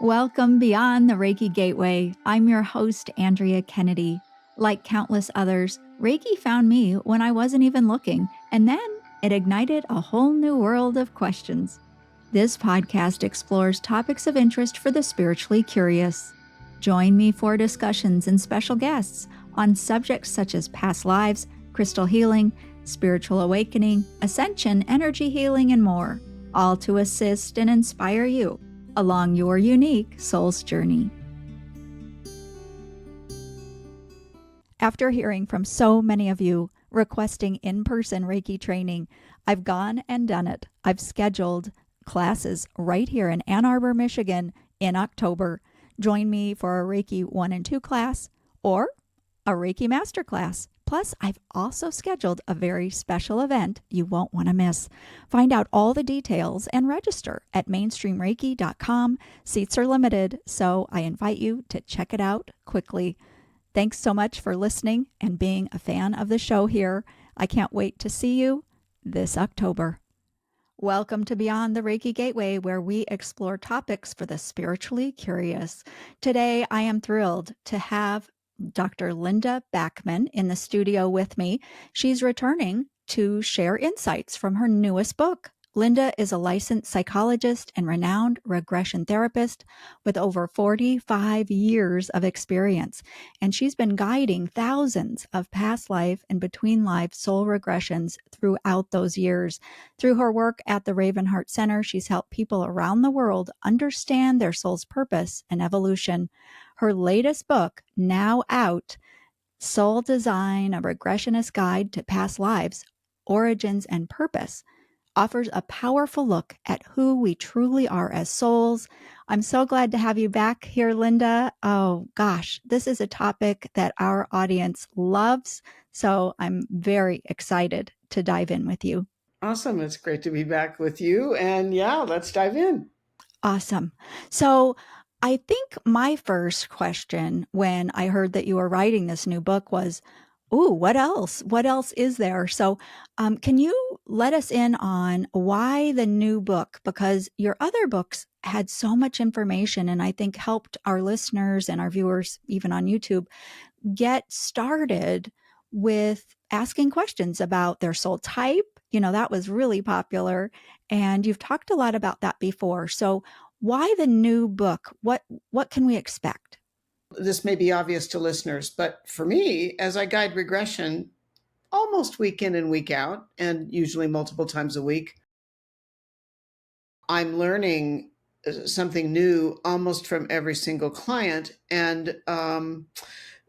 Welcome beyond the Reiki Gateway. I'm your host, Andrea Kennedy. Like countless others, Reiki found me when I wasn't even looking, and then it ignited a whole new world of questions. This podcast explores topics of interest for the spiritually curious. Join me for discussions and special guests on subjects such as past lives, crystal healing, spiritual awakening, ascension, energy healing, and more, all to assist and inspire you along your unique soul's journey. After hearing from so many of you requesting in-person Reiki training, I've gone and done it. I've scheduled classes right here in Ann Arbor, Michigan in October. Join me for a Reiki 1 and 2 class or a Reiki Master class. Plus, I've also scheduled a very special event you won't want to miss. Find out all the details and register at mainstreamreiki.com. Seats are limited, so I invite you to check it out quickly. Thanks so much for listening and being a fan of the show here. I can't wait to see you this October. Welcome to Beyond the Reiki Gateway, where we explore topics for the spiritually curious. Today, I am thrilled to have Dr. Linda Backman in the studio with me. She's returning to share insights from her newest book. Linda is a licensed psychologist and renowned regression therapist with over 45 years of experience, and she's been guiding thousands of past life and between life soul regressions throughout those years. Through her work at the Raven Heart Center, she's helped people around the world understand their soul's purpose and evolution. Her latest book, now out, Soul Design, a Regressionist Guide to Past Lives, Origins and Purpose, offers a powerful look at who we truly are as souls. I'm so glad to have you back here, Linda. Oh gosh, this is a topic that our audience loves, so I'm very excited to dive in with you. Awesome. It's great to be back with you. And yeah, let's dive in. Awesome. So I think my first question when I heard that you were writing this new book was, ooh, what else? What else is there? So can you let us in on why the new book? Because your other books had so much information and I think helped our listeners and our viewers, even on YouTube, get started with asking questions about their soul type. You know, that was really popular. And you've talked a lot about that before. So why the new book? What can we expect? This may be obvious to listeners, but for me, as I guide regression almost week in and week out, and usually multiple times a week, I'm learning something new almost from every single client. And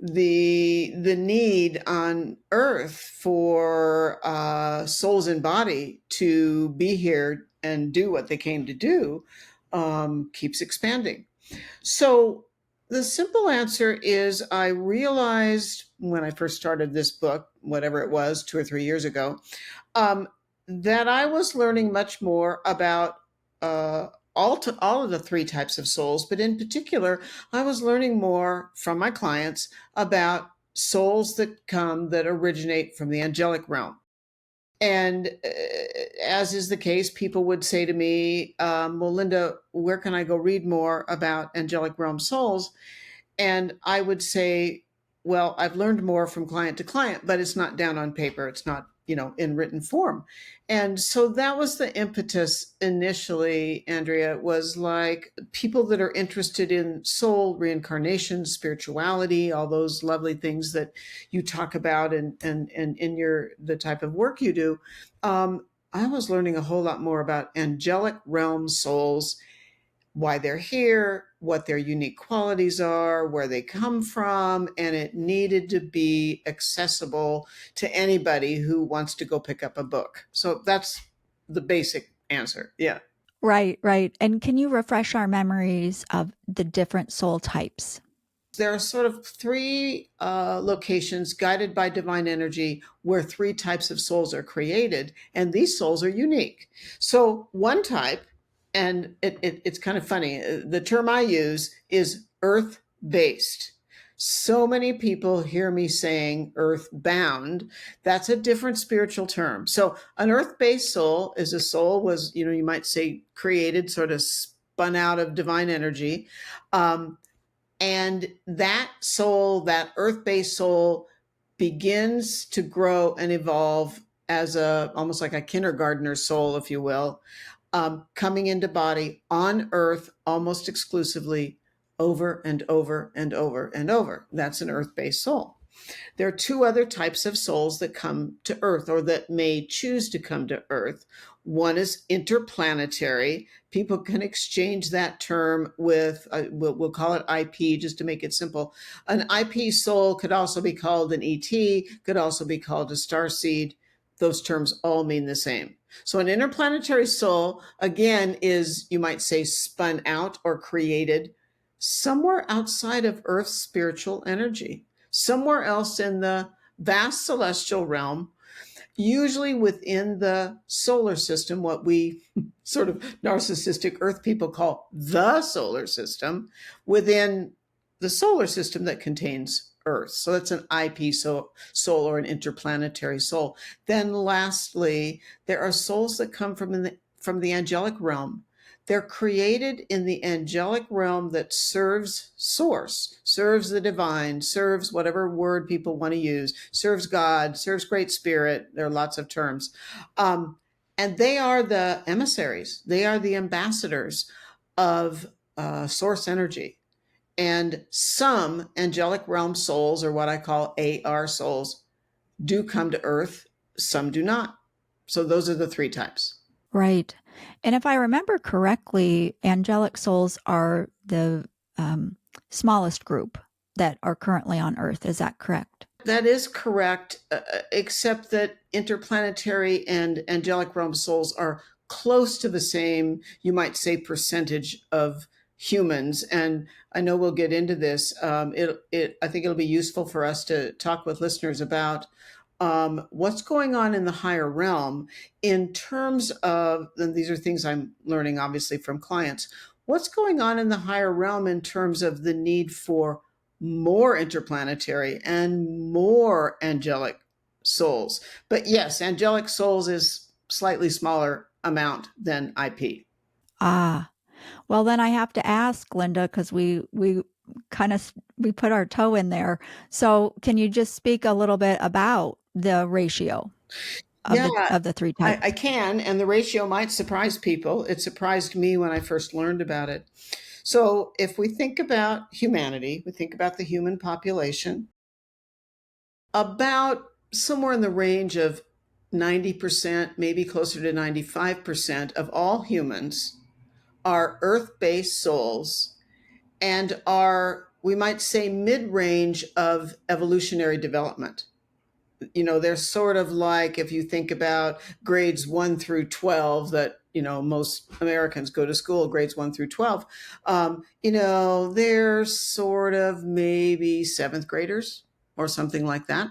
the need on earth for souls and body to be here and do what they came to do keeps expanding. So the simple answer is I realized when I first started this book, whatever it was, 2 or 3 years ago, that I was learning much more about all of the 3 types of souls, but in particular, I was learning more from my clients about souls that originate from the angelic realm. And as is the case, people would say to me, well, Linda, where can I go read more about angelic realm souls? And I would say, well, I've learned more from client to client, but it's not down on paper. It's not, in written form. And so that was the impetus initially, Andrea, was like people that are interested in soul, reincarnation, spirituality, all those lovely things that you talk about and in the type of work you do. I was learning a whole lot more about angelic realm souls, why they're here, what their unique qualities are, where they come from, and it needed to be accessible to anybody who wants to go pick up a book. So that's the basic answer. Yeah. Right. And can you refresh our memories of the different soul types? There are sort of 3 locations guided by divine energy where 3 types of souls are created, and these souls are unique. So one type, and it's kind of funny, the term I use is earth-based. So many people hear me saying earth-bound. That's a different spiritual term. So an earth-based soul is a soul was, you might say, created sort of spun out of divine energy. And that soul, that earth-based soul, begins to grow and evolve as almost like a kindergartner soul, if you will, coming into body on earth almost exclusively over and over and over and over. That's an earth-based soul. There are two other types of souls that come to Earth or that may choose to come to Earth. One is interplanetary. People can exchange that term with, we'll call it IP just to make it simple. An IP soul could also be called an ET, could also be called a starseed. Those terms all mean the same. So an interplanetary soul, again, is, you might say, spun out or created somewhere outside of Earth's spiritual energy, somewhere else in the vast celestial realm, usually within the solar system, what we sort of narcissistic Earth people call the solar system, within the solar system that contains Earth. So that's an IP soul or an interplanetary soul. Then lastly, there are souls that come from the angelic realm. They're created in the angelic realm that serves source, serves the divine, serves whatever word people want to use, serves God, serves Great Spirit. There are lots of terms. And they are the emissaries. They are the ambassadors of source energy. And some angelic realm souls, or what I call AR souls, do come to Earth. Some do not. So those are the three types. Right. And if I remember correctly, angelic souls are the smallest group that are currently on Earth. Is that correct? That is correct, except that interplanetary and angelic realm souls are close to the same, you might say, percentage of humans. And I know we'll get into this. I think it'll be useful for us to talk with listeners about what's going on in the higher realm in terms of, and these are things I'm learning obviously from clients, what's going on in the higher realm in terms of the need for more interplanetary and more angelic souls. But yes, angelic souls is slightly smaller amount than IP. Ah, well, then I have to ask, Linda, because we kind of we put our toe in there. So can you just speak a little bit about the ratio Yeah, of the three types? I can, and the ratio might surprise people. It surprised me when I first learned about it. So if we think about humanity, we think about the human population, about somewhere in the range of 90%, maybe closer to 95% of all humans are earth-based souls and are, we might say, mid-range of evolutionary development. You know, they're sort of like, if you think about grades 1 through 12 that, you know, most Americans go to school, grades 1 through 12, you know, they're sort of maybe seventh graders or something like that.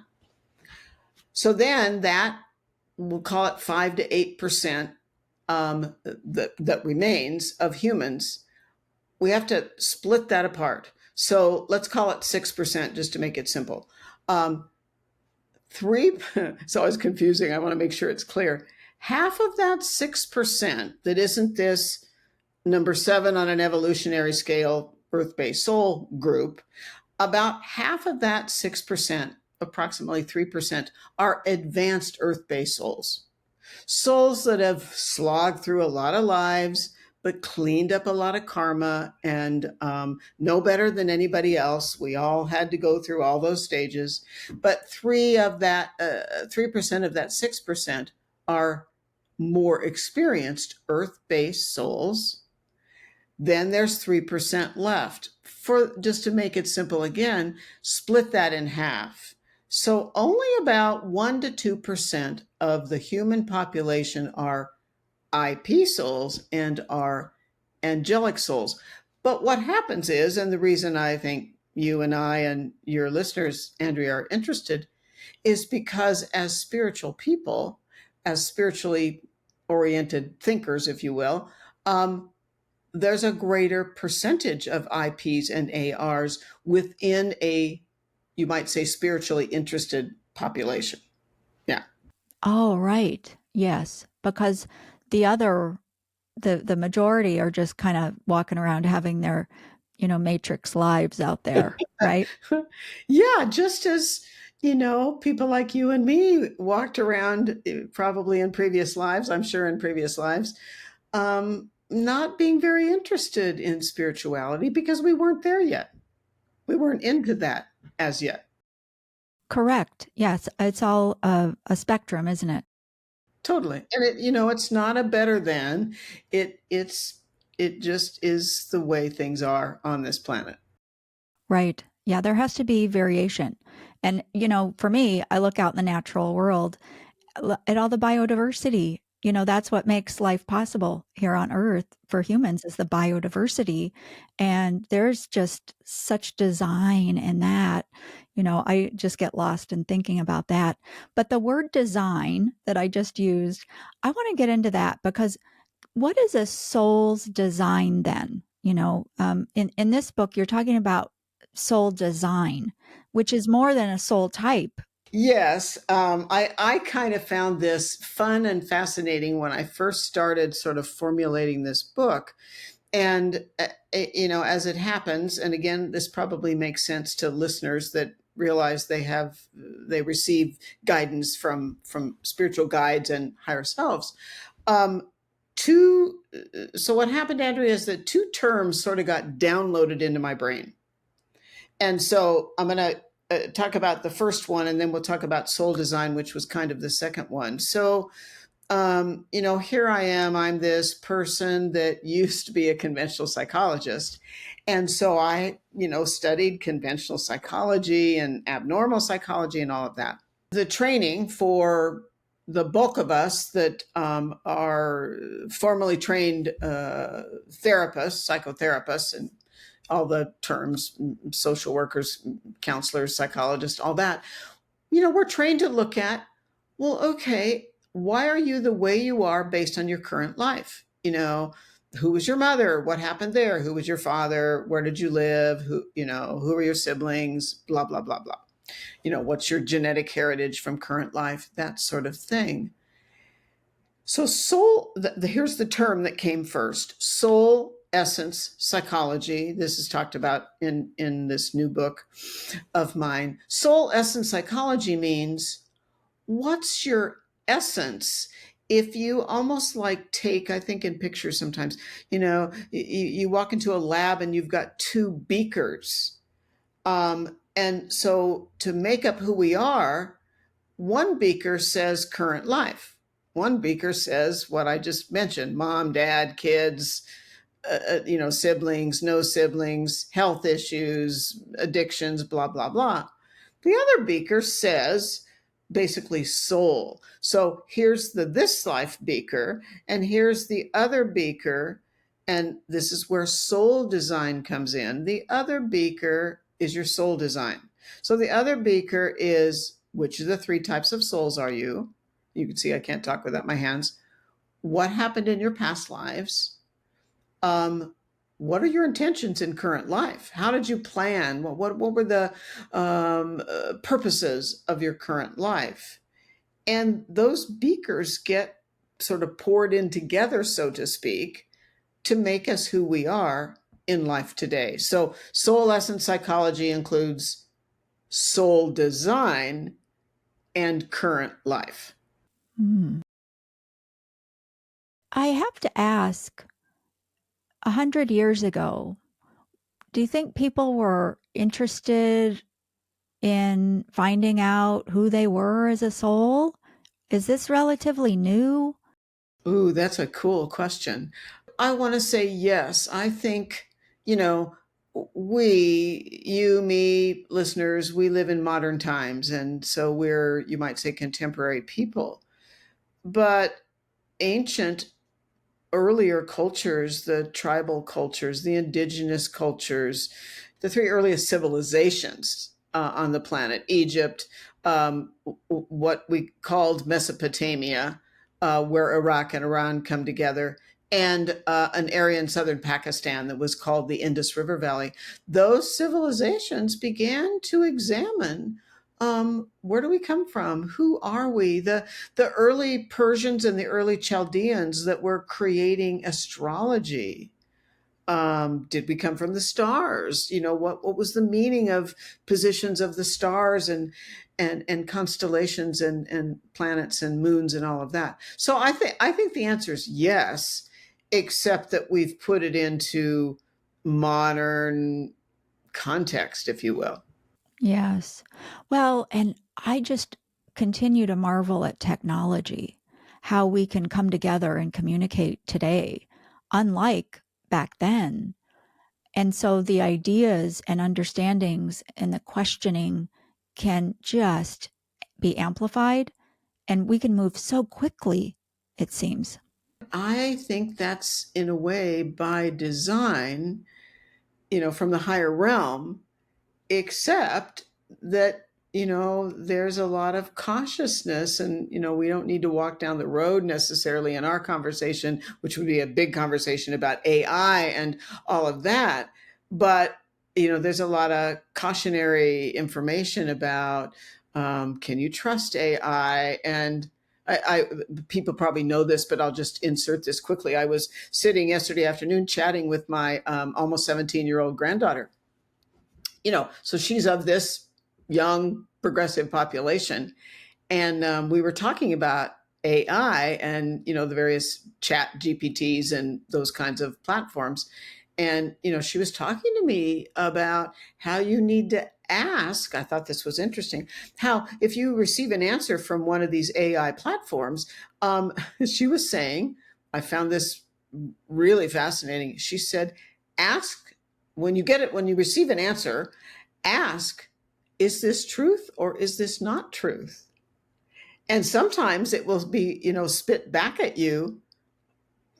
So then that, we'll call it 5 to 8% that remains of humans. We have to split that apart. So let's call it 6% just to make it simple. It's always confusing. I want to make sure it's clear. Half of that 6% that isn't this number 7 on an evolutionary scale, earth-based soul group, about half of that 6%, approximately 3%, are advanced earth-based souls. Souls that have slogged through a lot of lives, but cleaned up a lot of karma and know better than anybody else. We all had to go through all those stages. But 3% of that 6% are more experienced earth-based souls. Then there's 3% left. For just to make it simple again, split that in half. So only about 1 to 2% of the human population are IP souls and are angelic souls. But what happens is, and the reason I think you and I and your listeners, Andrea, are interested, is because as spiritual people, as spiritually oriented thinkers, if you will, there's a greater percentage of IPs and ARs within a, you might say, spiritually interested population. Yeah. Oh, right. Yes, because the other the majority are just kind of walking around having their, matrix lives out there, right? Yeah, just as, people like you and me walked around probably in previous lives, I'm sure in previous lives, not being very interested in spirituality because we weren't there yet. We weren't into that as yet. Correct. Yes, it's all a spectrum, isn't it? Totally. And it's not a better than. It just is the way things are on this planet. Right. Yeah, there has to be variation. And, for me, I look out in the natural world at all the biodiversity. That's what makes life possible here on Earth for humans is the biodiversity. And there's just such design in that. I just get lost in thinking about that. But the word design that I just used, I want to get into that because what is a soul's design then? In this book, you're talking about soul design, which is more than a soul type. Yes, I kind of found this fun and fascinating when I first started sort of formulating this book. And, as it happens, and again, this probably makes sense to listeners that realize they receive guidance from spiritual guides and higher selves. Um, so what happened, Andrea, is that two terms sort of got downloaded into my brain. And so I'm going to talk about the first one, and then we'll talk about soul design, which was kind of the second one. So, here I am. I'm this person that used to be a conventional psychologist. And so I, studied conventional psychology and abnormal psychology and all of that. The training for the bulk of us that are formally trained therapists, psychotherapists, and all the terms, social workers, counselors, psychologists, all that, we're trained to look at, well, okay, why are you the way you are based on your current life? Who was your mother? What happened there? Who was your father? Where did you live? Who are your siblings? Blah, blah, blah, blah. What's your genetic heritage from current life? That sort of thing. So soul, here's the term that came first, soul essence psychology. This is talked about in this new book of mine. Soul essence psychology means what's your essence. If you almost like take, I think in pictures sometimes, you walk into a lab and you've got two beakers. And so to make up who we are, one beaker says current life. One beaker says what I just mentioned, mom, dad, kids, siblings, no siblings, health issues, addictions, blah, blah, blah. The other beaker says basically soul. So here's the this life beaker, and here's the other beaker. And this is where soul design comes in. The other beaker is your soul design. So the other beaker is which of the three types of souls are you? You can see I can't talk without my hands. What happened in your past lives? What are your intentions in current life? How did you plan? What were the purposes of your current life? And those beakers get sort of poured in together, so to speak, to make us who we are in life today. So soul essence psychology includes soul design and current life. Hmm. I have to ask, 100 years ago, do you think people were interested in finding out who they were as a soul? Is this relatively new? Ooh, that's a cool question. I want to say yes. I think, you know, you, me, listeners, we live in modern times. And so we're, you might say, contemporary people. But ancient, earlier cultures, the tribal cultures, the indigenous cultures, the three earliest civilizations on the planet, Egypt, what we called Mesopotamia, where Iraq and Iran come together, and an area in southern Pakistan that was called the Indus River Valley. Those civilizations began to examine where do we come from? Who are we? The early Persians and the early Chaldeans that were creating astrology. Did we come from the stars? What was the meaning of positions of the stars and constellations and planets and moons and all of that? So I think the answer is yes, except that we've put it into modern context, if you will. Yes. Well, and I just continue to marvel at technology, how we can come together and communicate today, unlike back then. And so the ideas and understandings and the questioning can just be amplified, and we can move so quickly, it seems. I think that's in a way by design, from the higher realm, except that there's a lot of cautiousness, and we don't need to walk down the road necessarily in our conversation, which would be a big conversation about AI and all of that. But there's a lot of cautionary information about, can you trust AI? And I people probably know this, but I'll just insert this quickly. I was sitting yesterday afternoon chatting with my almost 17-year-old granddaughter. So she's of this young progressive population. And we were talking about AI and, the various chat GPTs and those kinds of platforms. And, she was talking to me about how you need to ask. I thought this was interesting. How, if you receive an answer from one of these AI platforms, she was saying, I found this really fascinating. She said, ask when you receive an answer, ask, is this truth or is this not truth? And sometimes it will be, spit back at you,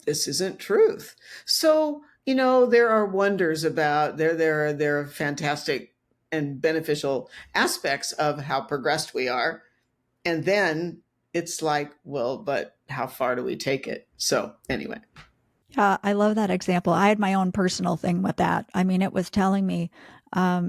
this isn't truth. So, there are wonders about there are fantastic and beneficial aspects of how progressed we are. And then it's like, well, but how far do we take it? So anyway. I love that example. I had my own personal thing with that. I mean, it was telling me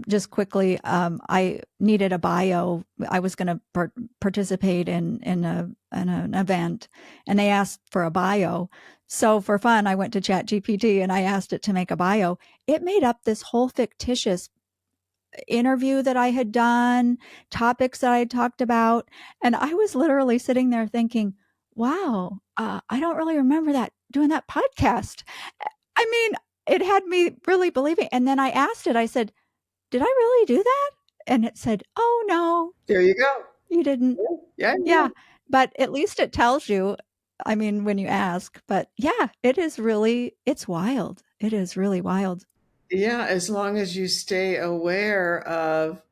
just quickly, I needed a bio. I was going to participate in an event, and they asked for a bio. So for fun, I went to ChatGPT and I asked it to make a bio. It made up this whole fictitious interview that I had done, topics that I had talked about. And I was literally sitting there thinking, wow, I don't really remember that doing that podcast. I mean, it had me really believing. And then I asked it, I said, did I really do that? And it said, oh, no, There you go. you didn't. Yeah, yeah. Yeah. But at least it tells you, I mean, when you ask. But yeah, it's wild. It is really wild. Yeah, as long as you stay aware of,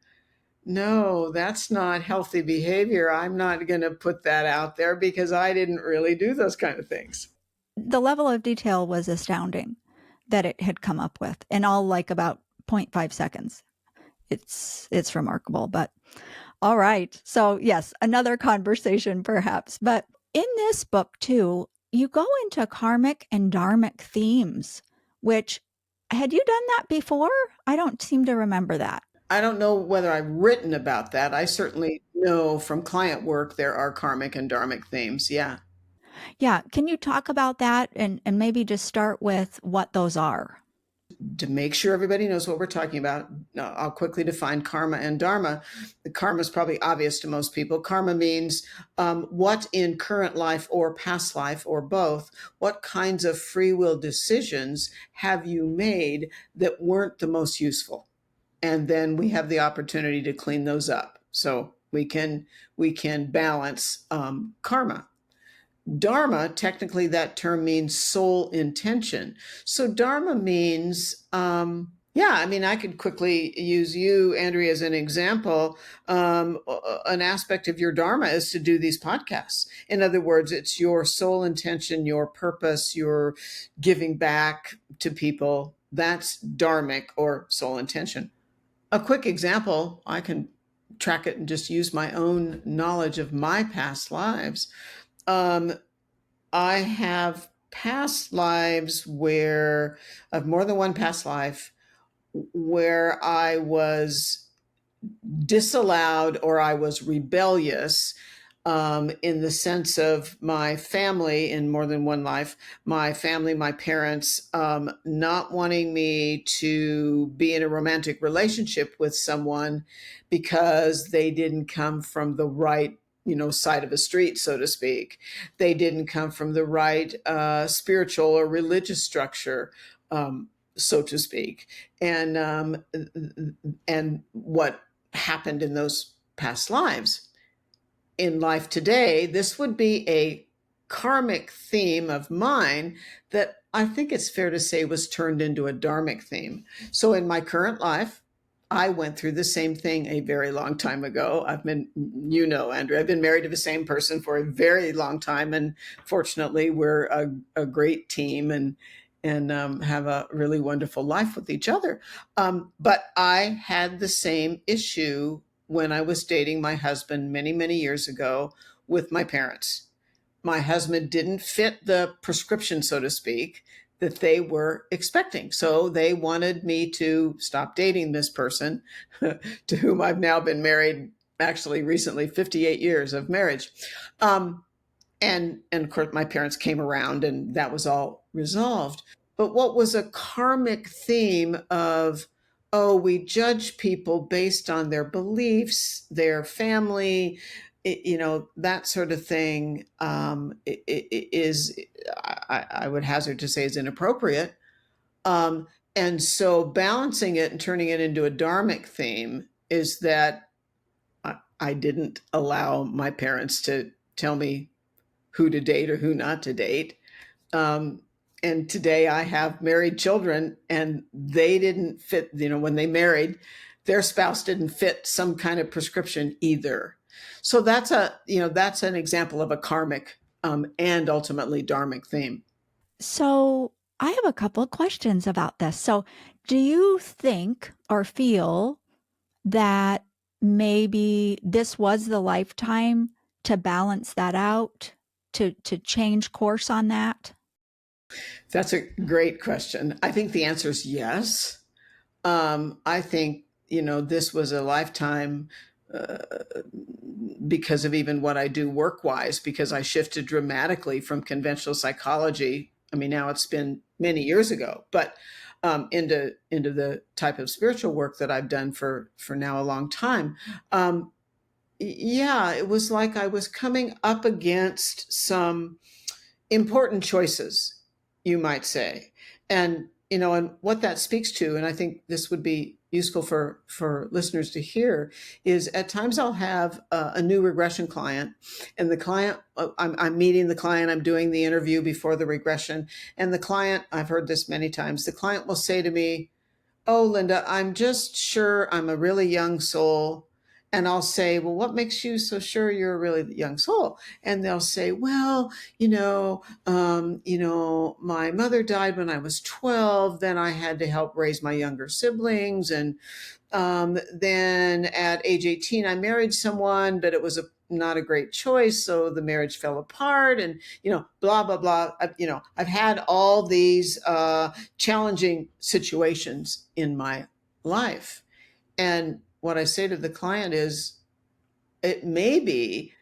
no, that's not healthy behavior. I'm not going to put that out there because I didn't really do those kind of things. The level of detail was astounding that it had come up with in all like about zero 0.5 seconds. It's remarkable, but all right. So yes, another conversation perhaps, but in this book too, you go into karmic and dharmic themes, which had you done that before? I don't seem to remember that. I don't know whether I've written about that. I certainly know from client work there are karmic and dharmic themes. Yeah. Yeah, can you talk about that and maybe just start with what those are? To make sure everybody knows what we're talking about, I'll quickly define karma and dharma. The karma is probably obvious to most people. Karma means what in current life or past life or both, what kinds of free will decisions have you made that weren't the most useful? And then we have the opportunity to clean those up. So we can balance karma. Dharma, technically, that term means soul intention. So, Dharma means, yeah, I mean, I could quickly use you, Andrea, as an example. An aspect of your Dharma is to do these podcasts. In other words, it's your soul intention, your purpose, your giving back to people. That's Dharmic or soul intention. A quick example, I can track it and just use my own knowledge of my past lives. Um, I have past lives where, of more than one past life, where I was disallowed or I was rebellious, in the sense of my family in more than one life, my family, my parents, not wanting me to be in a romantic relationship with someone because they didn't come from the right, side of the street, so to speak. They didn't come from the right spiritual or religious structure, so to speak. And what happened in those past lives. In life today, this would be a karmic theme of mine that I think it's fair to say was turned into a dharmic theme. So in my current life, I went through the same thing a very long time ago. Andrew, I've been married to the same person for a very long time, and fortunately, we're a great team and have a really wonderful life with each other. But I had the same issue when I was dating my husband many, many years ago with my parents. My husband didn't fit the prescription, so to speak, that they were expecting. So they wanted me to stop dating this person to whom I've now been married, actually recently, 58 years of marriage. And of course, my parents came around and that was all resolved. But what was a karmic theme of, oh, we judge people based on their beliefs, their family, that sort of thing, is, I would hazard to say, is inappropriate. Um, and so balancing it and turning it into a dharmic theme is that I didn't allow my parents to tell me who to date or who not to date. Um, and today I have married children and they didn't fit, when they married, their spouse didn't fit some kind of prescription either. So that's an example of a karmic, and ultimately dharmic theme. So I have a couple of questions about this. So do you think or feel that maybe this was the lifetime to balance that out, to change course on that? That's a great question. I think the answer is yes. I think, this was a lifetime, uh, because of even what I do work wise, because I shifted dramatically from conventional psychology. I mean, now it's been many years ago, but into the type of spiritual work that I've done for now a long time. Um, yeah, it was like I was coming up against some important choices, you might say. And what that speaks to, and I think this would be useful for listeners to hear, is at times I'll have a new regression client, and the client, I'm meeting the client, I'm doing the interview before the regression, and the client, I've heard this many times, the client will say to me, "Oh, Linda, I'm just sure I'm a really young soul." And I'll say, "Well, what makes you so sure you're a really young soul?" And they'll say, "Well, my mother died when I was 12. Then I had to help raise my younger siblings. And then at age 18, I married someone, but it was not a great choice. So the marriage fell apart and, blah, blah, blah. I've had all these challenging situations in my life. And what I say to the client is, it may be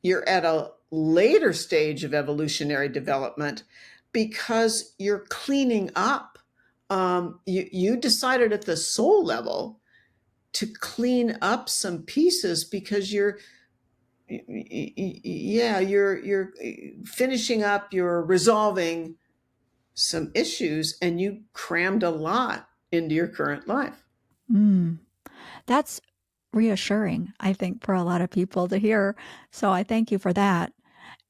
you're at a later stage of evolutionary development because you're cleaning up. You decided at the soul level to clean up some pieces because you're finishing up, you're resolving some issues, and you crammed a lot into your current life. Mm, that's reassuring, I think, for a lot of people to hear. So I thank you for that.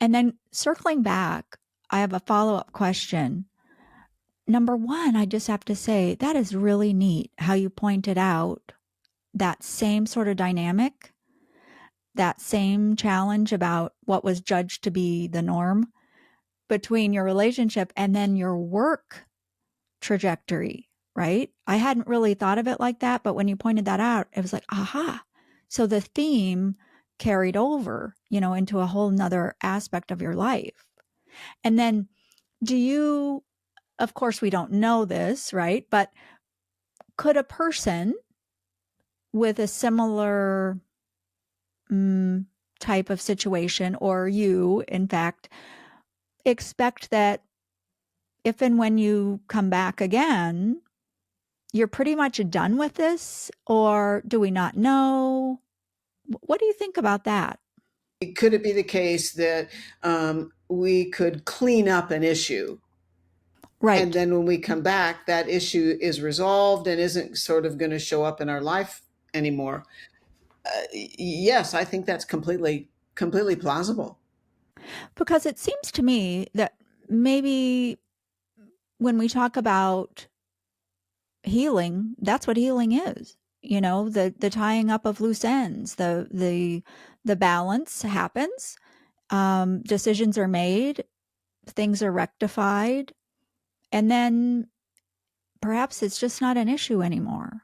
And then circling back, I have a follow up question. Number one, I just have to say that is really neat how you pointed out that same sort of dynamic, that same challenge about what was judged to be the norm between your relationship and then your work trajectory, right? I hadn't really thought of it like that, but when you pointed that out, it was like, aha. So the theme carried over, into a whole nother aspect of your life. And then do you, of course, we don't know this, right? But could a person with a similar type of situation, or you, in fact, expect that if and when you come back again, you're pretty much done with this, or do we not know? What do you think about that? Could it be the case that we could clean up an issue, and Right. then when we come back, that issue is resolved and isn't sort of going to show up in our life anymore? Yes, I think that's completely plausible. Because it seems to me that maybe when we talk about healing, that's what healing is. You know, the tying up of loose ends, the balance happens, decisions are made, things are rectified, and then perhaps it's just not an issue anymore.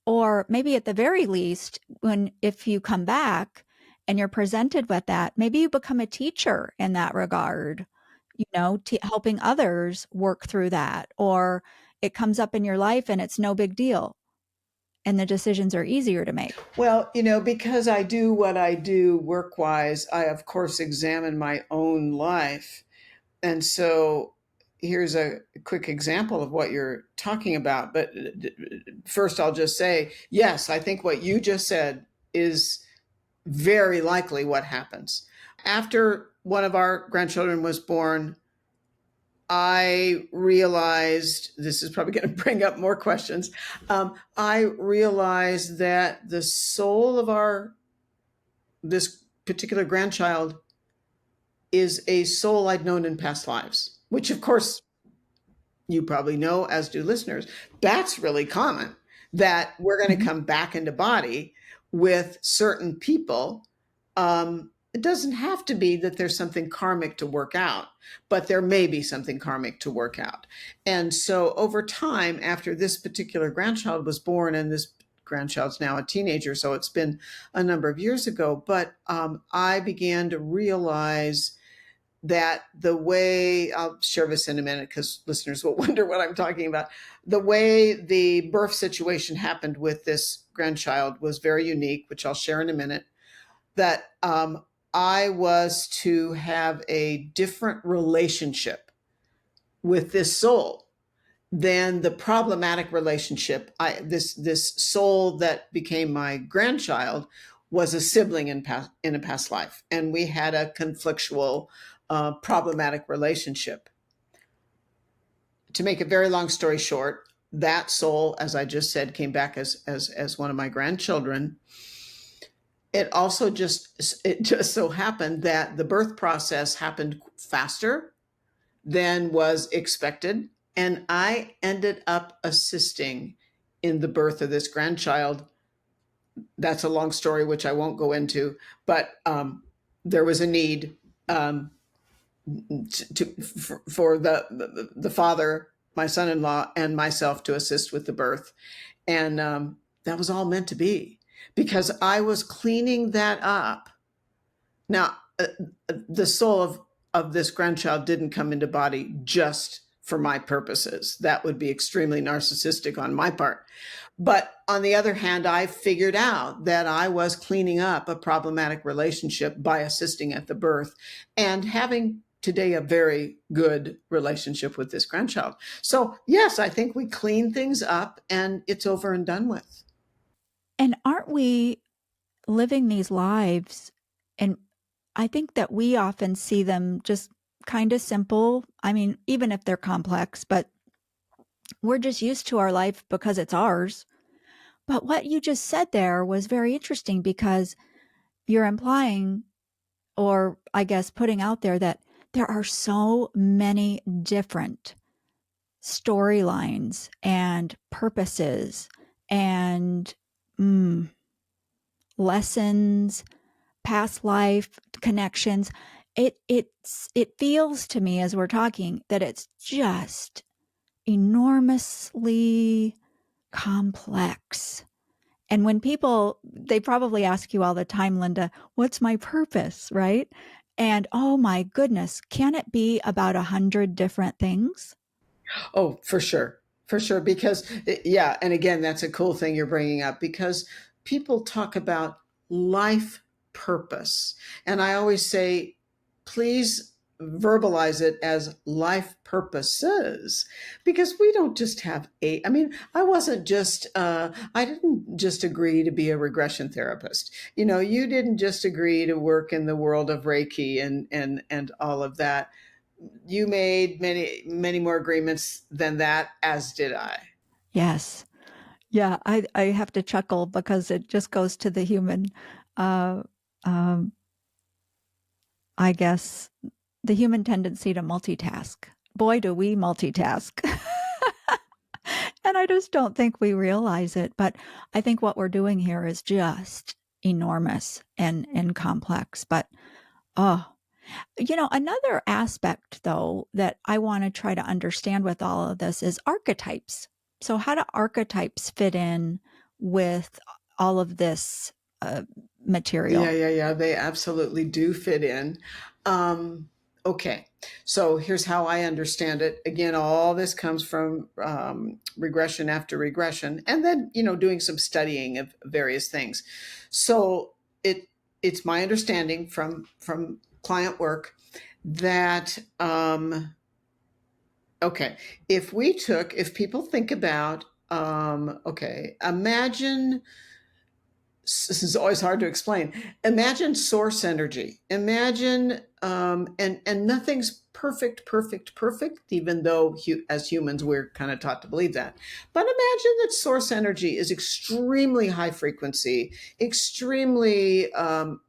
Or maybe at the very least, when if you come back and you're presented with that, maybe you become a teacher in that regard, you know, helping others work through that. Or it comes up in your life and it's no big deal and the decisions are easier to make. Well, because I do what I do work wise, I of course examine my own life. And so here's a quick example of what you're talking about. But first, I'll just say, yes, I think what you just said is very likely what happens. After one of our grandchildren was born, I realized this is probably going to bring up more questions. I realized that the soul of this particular grandchild is a soul I'd known in past lives, which of course you probably know, as do listeners. That's really common, that we're going to Mhm. come back into body with certain people. It doesn't have to be that there's something karmic to work out, but there may be something karmic to work out. And so over time, after this particular grandchild was born, and this grandchild's now a teenager, so it's been a number of years ago, but I began to realize that the way, I'll share this in a minute because listeners will wonder what I'm talking about. The way the birth situation happened with this grandchild was very unique, which I'll share in a minute. That I was to have a different relationship with this soul than the problematic relationship. This soul that became my grandchild was a sibling in a past life, and we had a conflictual, problematic relationship. To make a very long story short, that soul, as I just said, came back as one of my grandchildren. It just so happened that the birth process happened faster than was expected. And I ended up assisting in the birth of this grandchild. That's a long story, which I won't go into, but there was a need, for the father, my son-in-law, and myself to assist with the birth. And that was all meant to be, because I was cleaning that up. Now, the soul of this grandchild didn't come into body just for my purposes. That would be extremely narcissistic on my part. But on the other hand, I figured out that I was cleaning up a problematic relationship by assisting at the birth and having today a very good relationship with this grandchild. So, yes, I think we clean things up and it's over and done with. And aren't we living these lives? And I think that we often see them just kind of simple. I mean, even if they're complex, but we're just used to our life because it's ours. But what you just said there was very interesting because you're implying, or I guess putting out there, that there are so many different storylines and purposes and lessons, past life connections. It feels to me as we're talking that it's just enormously complex. And when people, they probably ask you all the time, Linda, what's my purpose, right? And oh my goodness, can it be about 100 different things? Oh, for sure. For sure. Because, yeah. And again, that's a cool thing you're bringing up, because people talk about life purpose. And I always say, please verbalize it as life purposes, because we don't just have I mean, I didn't just agree to be a regression therapist. You didn't just agree to work in the world of Reiki and all of that. You made many more agreements than that, as did I. Yes. Yeah, I have to chuckle because it just goes to the human, uh, um, I guess, the human tendency to multitask. Boy, do we multitask. And I just don't think we realize it. But I think what we're doing here is just enormous and complex. But oh, another aspect, though, that I want to try to understand with all of this is archetypes. So, how do archetypes fit in with all of this material? Yeah. They absolutely do fit in. Okay, so here's how I understand it. Again, all this comes from regression after regression, and then doing some studying of various things. So it's my understanding from client work that okay, if people think about okay, imagine, this is always hard to explain. Imagine source energy. Imagine, and nothing's perfect, even though as humans we're kind of taught to believe that. But imagine that source energy is extremely high frequency, extremely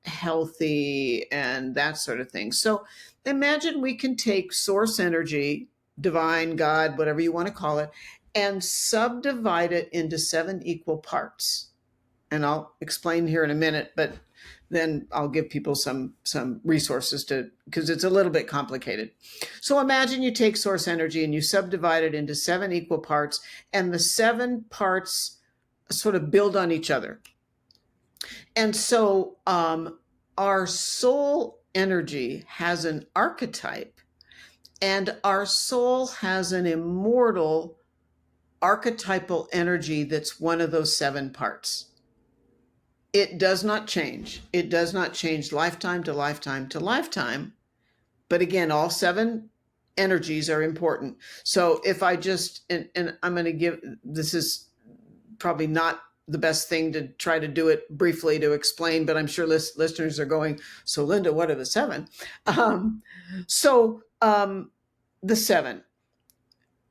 healthy, and that sort of thing. So imagine we can take source energy, divine, God, whatever you want to call it, and subdivide it into 7 equal parts. And I'll explain here in a minute, but then I'll give people some resources because it's a little bit complicated. So imagine you take source energy and you subdivide it into 7 equal parts, and the 7 parts sort of build on each other. And so our soul energy has an archetype, and our soul has an immortal archetypal energy that's one of those 7 parts. It does not change. It does not change lifetime to lifetime to lifetime. But again, all 7 energies are important. So if I just, and I'm going to give, this is probably not the best thing to try to do it briefly to explain, but I'm sure listeners are going, so Linda, what are the 7? The 7,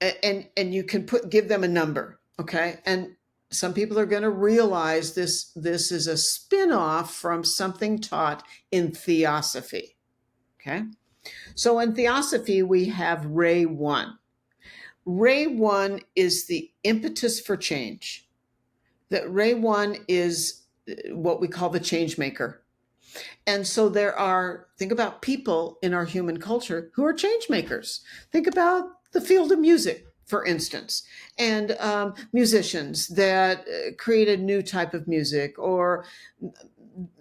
and you can give them a number, okay? And some people are going to realize this is a spin-off from something taught in theosophy. Okay. So in theosophy, we have Ray 1. Ray 1 is the impetus for change. That Ray 1 is what we call the change maker. And so think about people in our human culture who are change makers. Think about the field of music, for instance, and musicians that create a new type of music, or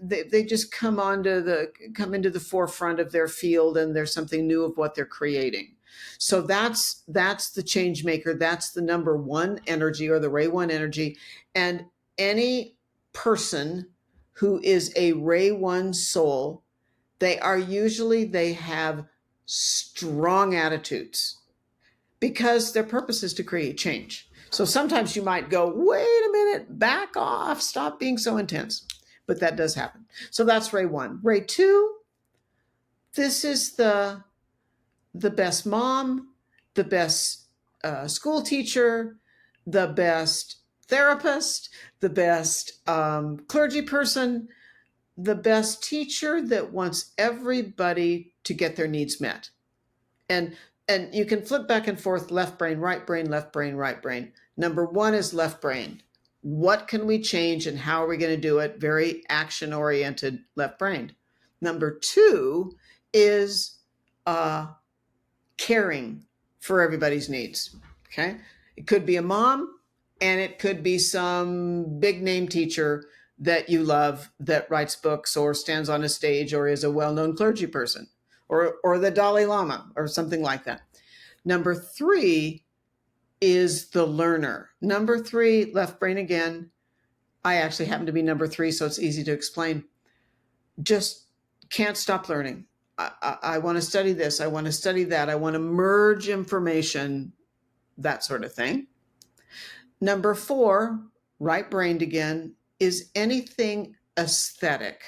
they just come into the forefront of their field, and there's something new of what they're creating. So that's the change maker. That's the number 1 energy, or the Ray 1 energy. And any person who is a Ray 1 soul, they have strong attitudes, because their purpose is to create change. So sometimes you might go, wait a minute, back off, stop being so intense. But that does happen. So that's Ray 1. Ray 2, this is the best mom, the best school teacher, the best therapist, the best clergy person, the best teacher that wants everybody to get their needs met. And you can flip back and forth, left brain, right brain, left brain, right brain. Number 1 is left brain. What can we change and how are we going to do it? Very action-oriented left brain. Number 2 is caring for everybody's needs. Okay. It could be a mom, and it could be some big name teacher that you love that writes books or stands on a stage or is a well-known clergy person, or the Dalai Lama or something like that. Number 3 is the learner. Number 3, left brain again. I actually happen to be number 3, so it's easy to explain. Just can't stop learning. I want to study this. I want to study that. I want to merge information, that sort of thing. Number 4, right-brained again, is anything aesthetic.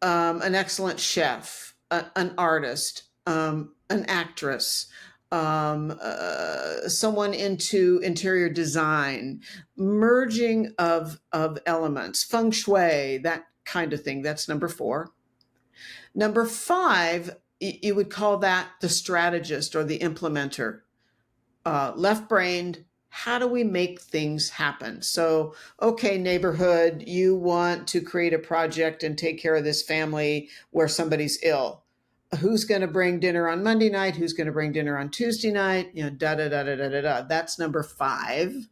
An excellent chef, an artist, an actress, someone into interior design, merging of elements, feng shui, that kind of thing. That's number 4. Number 5, you would call that the strategist or the implementer. Left-brained, how do we make things happen? So, okay, neighborhood, you want to create a project and take care of this family where somebody's ill. Who's going to bring dinner on Monday night? Who's going to bring dinner on Tuesday night? You know, da da da da da da da. That's number 5.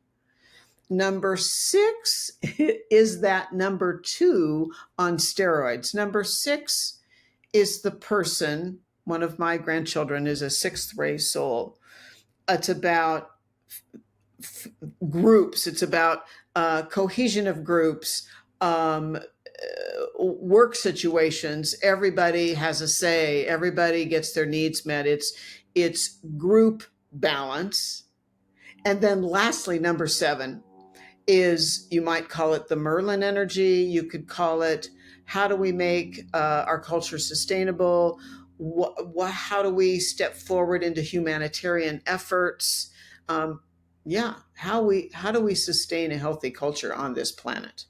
Number 6 is that number 2 on steroids. Number 6 is the person. One of my grandchildren is a 6th ray soul. It's about groups. It's about cohesion of groups, work situations. Everybody has a say. Everybody gets their needs met. It's group balance. And then lastly, number 7 is, you might call it the Merlin energy. You could call it, how do we make our culture sustainable? How do we step forward into humanitarian efforts? How do we sustain a healthy culture on this planet?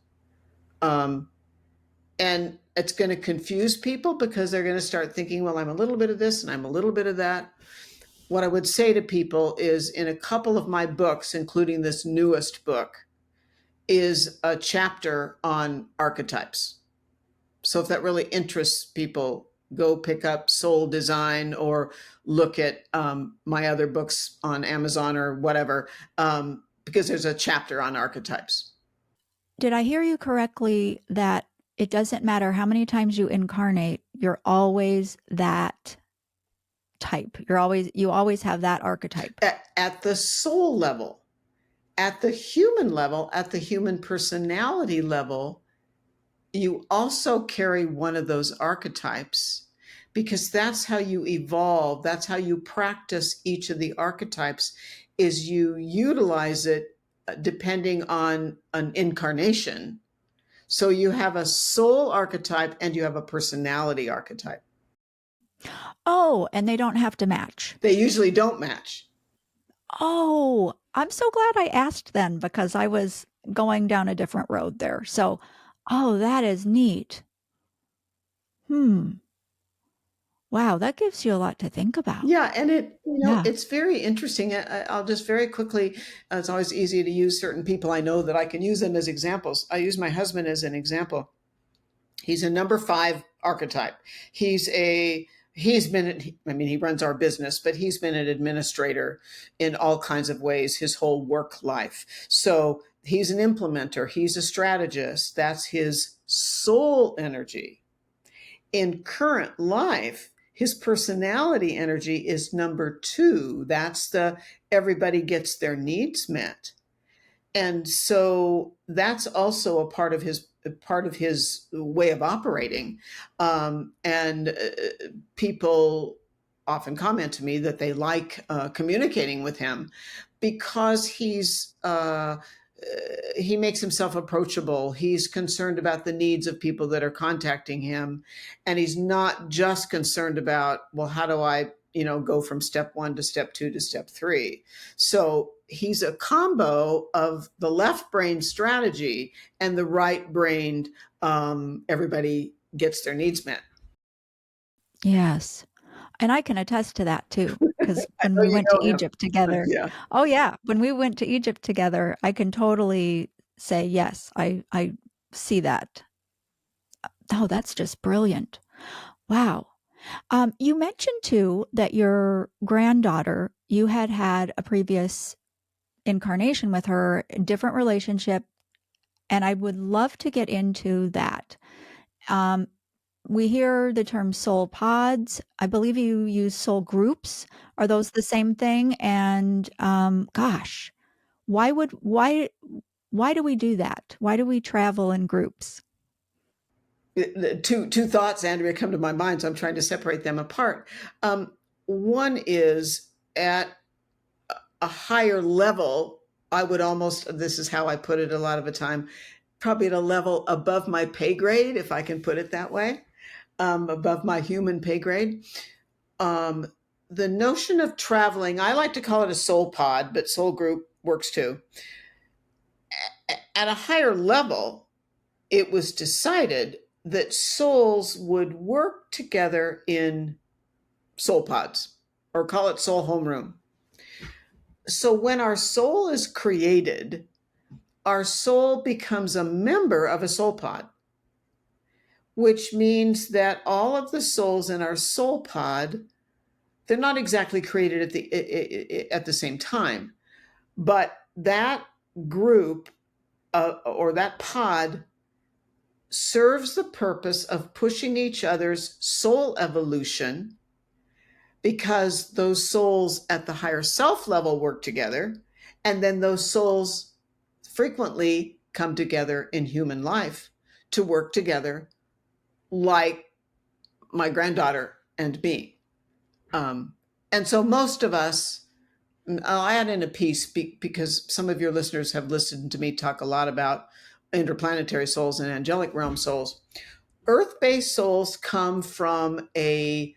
And it's going to confuse people because they're going to start thinking, well, I'm a little bit of this and I'm a little bit of that. What I would say to people is, in a couple of my books, including this newest book, is a chapter on archetypes. So if that really interests people, go pick up Soul Design or look at my other books on Amazon or whatever, because there's a chapter on archetypes. Did I hear you correctly that it doesn't matter how many times you incarnate, you're always that type? You always have that archetype. At the soul level, at the human level, at the human personality level, you also carry one of those archetypes, because that's how you evolve. That's how you practice each of the archetypes, is you utilize it depending on an incarnation. So you have a soul archetype and you have a personality archetype. Oh, and they don't have to match. They usually don't match. Oh, I'm so glad I asked then, because I was going down a different road there. So, oh, that is neat. Wow, that gives you a lot to think about. Yeah, and it's very interesting. I'll just very quickly, it's always easy to use certain people I know that I can use them as examples. I use my husband as an example. He's a number 5 archetype. He runs our business, but he's been an administrator in all kinds of ways his whole work life. So he's an implementer. He's a strategist. That's his soul energy. In current life, his personality energy is number 2. That's the everybody gets their needs met. And so that's also a part of his way of operating. And people often comment to me that they like communicating with him, because he makes himself approachable. He's concerned about the needs of people that are contacting him. And he's not just concerned about, well, how do I, go from step 1 to step 2 to step 3. So he's a combo of the left-brained strategy and the right-brained, everybody gets their needs met. Yes. And I can attest to that too, because when we went to Egypt together, oh yeah, when we went to Egypt together, I can totally say, yes, I see that. Oh, that's just brilliant. Wow. You mentioned too that your granddaughter, you had a previous incarnation with her, a different relationship, and I would love to get into that. We hear the term soul pods. I believe you use soul groups. Are those the same thing? And gosh, why Why do we do that? Why do we travel in groups? Two thoughts, Andrea, come to my mind, so I'm trying to separate them apart. One is at a higher level. I would almost, this is how I put it a lot of the time, probably at a level above my pay grade, if I can put it that way, above my human pay grade. The notion of traveling, I like to call it a soul pod, but soul group works too. At a higher level, it was decided that souls would work together in soul pods, or call it soul homeroom. So when our soul is created, our soul becomes a member of a soul pod, which means that all of the souls in our soul pod, they're not exactly created at the same time, but that group or that pod serves the purpose of pushing each other's soul evolution, because those souls at the higher self level work together, and then those souls frequently come together in human life to work together, like my granddaughter and me. And so most of us, I'll add in a piece because some of your listeners have listened to me talk a lot about interplanetary souls and angelic realm souls. Earth-based souls come from a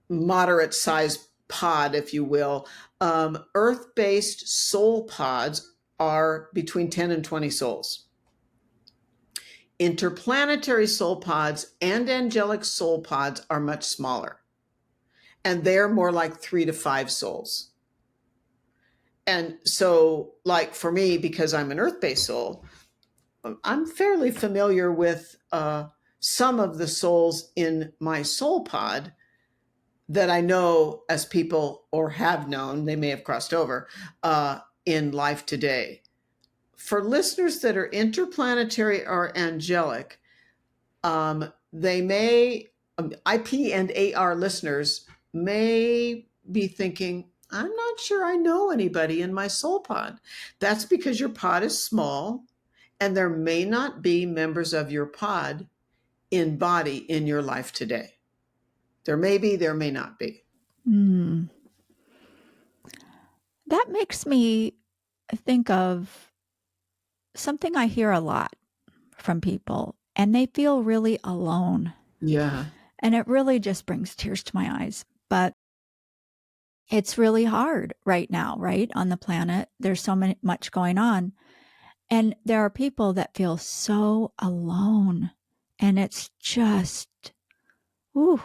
moderate sized pod, if you will. Earth-based soul pods are between 10 and 20 souls. Interplanetary soul pods and angelic soul pods are much smaller, and they're more like 3 to 5 souls. And so, like for me, because I'm an earth-based soul, I'm fairly familiar with some of the souls in my soul pod that I know as people, or have known, they may have crossed over in life today. For listeners that are interplanetary or angelic, they may, IP and AR listeners may be thinking, I'm not sure I know anybody in my soul pod. That's because your pod is small, and there may not be members of your pod in body in your life today. There may be, there may not be. That makes me think of something I hear a lot from people, and they feel really alone. Yeah. And it really just brings tears to my eyes. But it's really hard right now, right? On the planet, there's so much going on. And there are people that feel so alone. And it's just, ooh.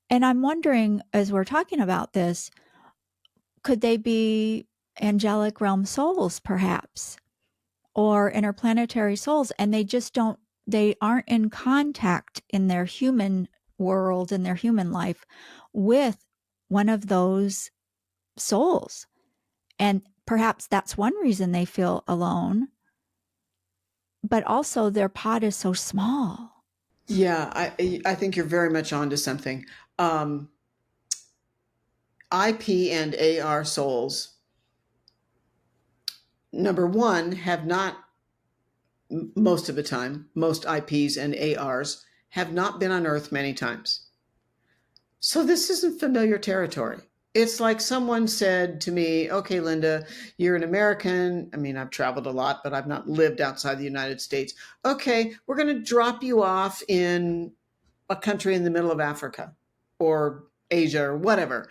And I'm wondering, as we're talking about this, could they be angelic realm souls, perhaps, or interplanetary souls? And they aren't in contact in their human world, in their human life, with one of those souls. And perhaps that's one reason they feel alone. But also their pod is so small. Yeah, I think you're very much onto something. IP and AR souls, number one, have not, most of the time, most IPs and ARs have not been on Earth many times. So this isn't familiar territory. It's like someone said to me, okay, Linda, you're an American. I mean, I've traveled a lot, but I've not lived outside the United States. Okay, we're going to drop you off in a country in the middle of Africa or Asia or whatever.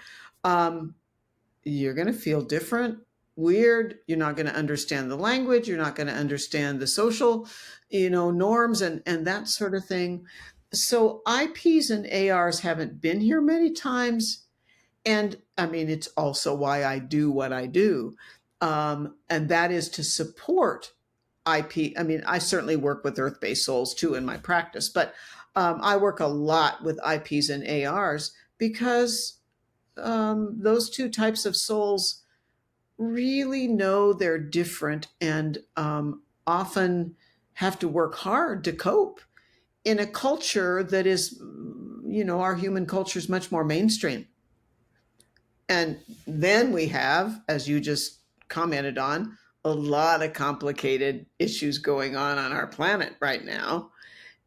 You're going to feel different, weird. You're not going to understand the language. You're not going to understand the social, norms and that sort of thing. So IPs and ARs haven't been here many times. And I mean, it's also why I do what I do. And that is to support IP. I mean, I certainly work with earth-based souls too in my practice, but I work a lot with IPs and ARs because those two types of souls really know they're different, and often have to work hard to cope in a culture that is, our human culture is much more mainstream. And then we have, as you just commented on, a lot of complicated issues going on our planet right now.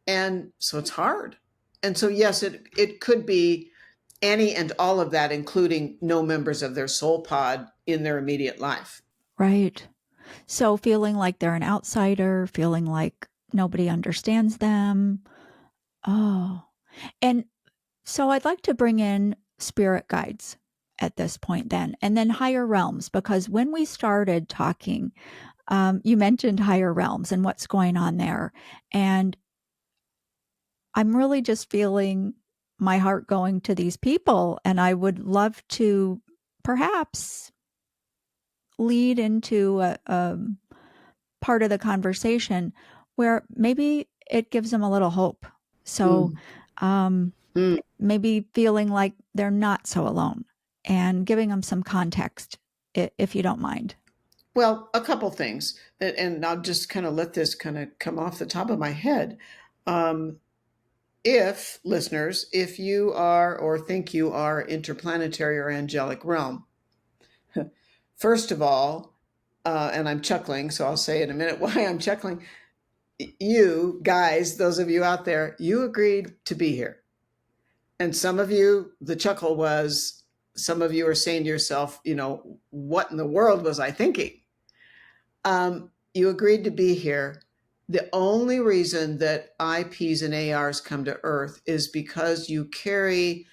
And so it's hard. And so, yes, it could be any and all of that, including no members of their soul pod in their immediate life. Right. So feeling like they're an outsider, feeling like nobody understands them. Oh. And so I'd like to bring in spirit guides at this point then, and then higher realms, because when we started talking, you mentioned higher realms and what's going on there. And I'm really just feeling my heart going to these people, and I would love to perhaps lead into a part of the conversation where maybe it gives them a little hope. So maybe feeling like they're not so alone and giving them some context, if you don't mind. Well, a couple things, and I'll just kind of let this kind of come off the top of my head. If listeners, if you are or think you are interplanetary or angelic realm, first of all, and I'm chuckling, so I'll say in a minute why I'm chuckling. You guys, those of you out there, you agreed to be here. And some of you, the chuckle was, some of you are saying to yourself, what in the world was I thinking? You agreed to be here. The only reason that IPs and ARs come to Earth is because you carry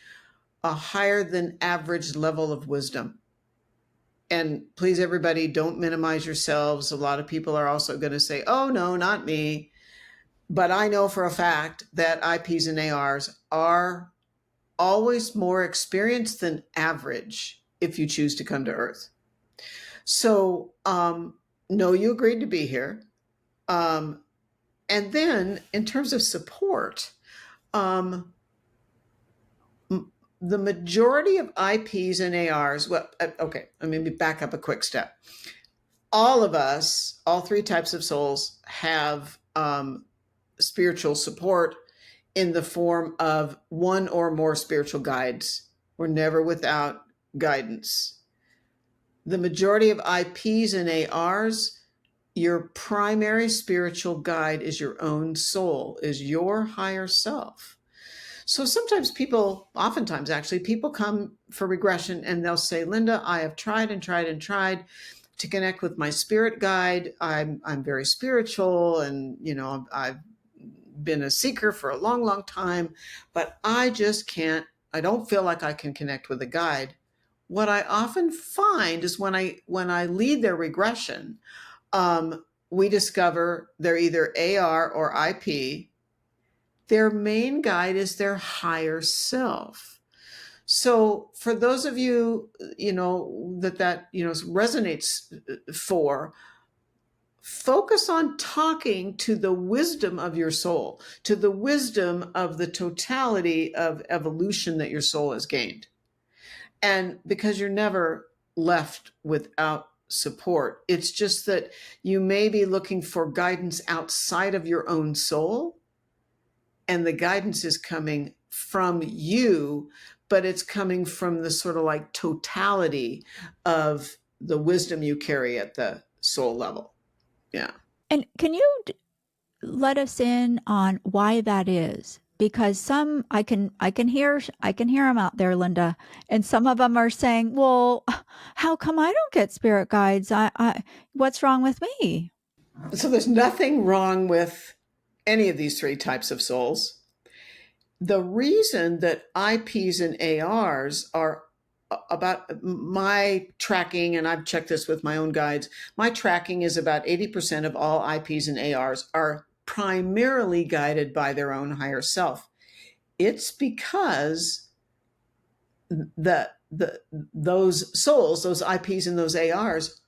a higher than average level of wisdom. And please, everybody, don't minimize yourselves. A lot of people are also going to say, oh, no, not me. But I know for a fact that IPs and ARs are always more experienced than average if you choose to come to Earth. So, no, you agreed to be here. And then in terms of support, the majority of IPs and ARs, well, okay, let me back up a quick step. All of us, all three types of souls, have spiritual support in the form of one or more spiritual guides. We're never without guidance. The majority of IPs and ARs, your primary spiritual guide is your own soul, is your higher self. So sometimes oftentimes actually, people come for regression and they'll say, Linda, I have tried and tried and tried to connect with my spirit guide. I'm very spiritual, and I've been a seeker for a long, long time, but I just can't. I don't feel like I can connect with a guide. What I often find is when I lead their regression, we discover they're either AR or IP. Their main guide is their higher self. So for those of you, that resonates for, focus on talking to the wisdom of your soul, to the wisdom of the totality of evolution that your soul has gained. And because you're never left without support, it's just that you may be looking for guidance outside of your own soul, and the guidance is coming from you, but it's coming from the sort of like totality of the wisdom you carry at the soul level. Yeah. And can you let us in on why that is? Because some I can hear them out there, Linda, and some of them are saying, "Well, how come I don't get spirit guides? What's wrong with me?" So there's nothing wrong with any of these three types of souls. The reason that IPs and ARs are, about my tracking, and I've checked this with my own guides, my tracking is about 80% of all IPs and ARs are primarily guided by their own higher self. It's because those souls, those IPs and those ARs,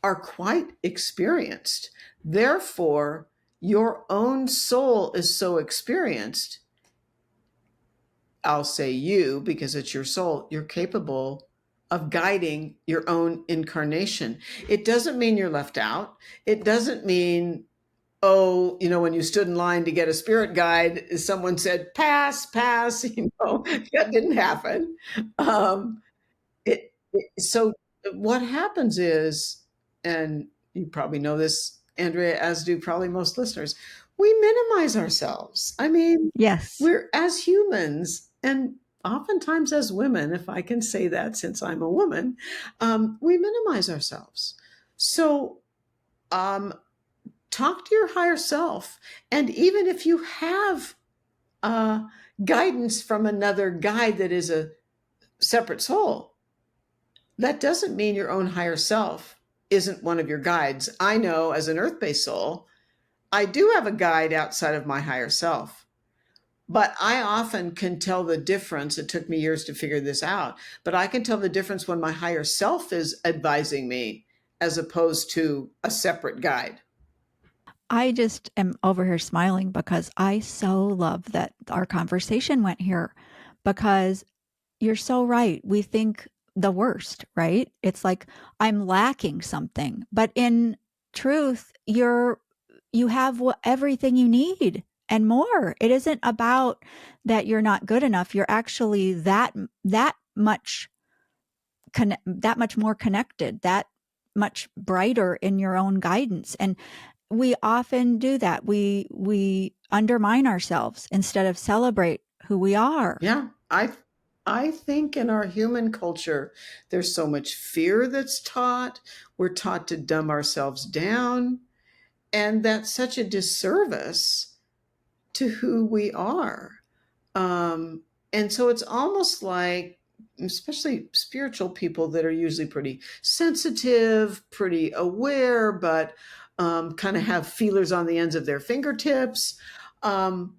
are quite experienced. Therefore, your own soul is so experienced. I'll say you, because it's your soul, you're capable of guiding your own incarnation. It doesn't mean you're left out. It doesn't mean, when you stood in line to get a spirit guide, someone said, pass, pass, that didn't happen. So what happens is, and you probably know this, Andrea, as do probably most listeners, we minimize ourselves. I mean, Yes. we're as humans, and oftentimes as women, if I can say that since I'm a woman, we minimize ourselves. So, talk to your higher self. And even if you have guidance from another guide that is a separate soul, that doesn't mean your own higher self isn't one of your guides. I know as an earth based soul, I do have a guide outside of my higher self, but I often can tell the difference. It took me years to figure this out, but I can tell the difference when my higher self is advising me as opposed to a separate guide. I just am over here smiling because I so love that our conversation went here, because you're so right. We think the worst, right? It's like I'm lacking something, but in truth, you have everything you need and more. It isn't about that you're not good enough. You're actually that much that much more connected, that much brighter in your own guidance. And we often do that. We undermine ourselves instead of celebrate who we are. Yeah, I think in our human culture, there's so much fear that's taught. We're taught to dumb ourselves down, and that's such a disservice to who we are. Um, and so it's almost like, especially spiritual people that are usually pretty sensitive, pretty aware, but kind of have feelers on the ends of their fingertips. Um,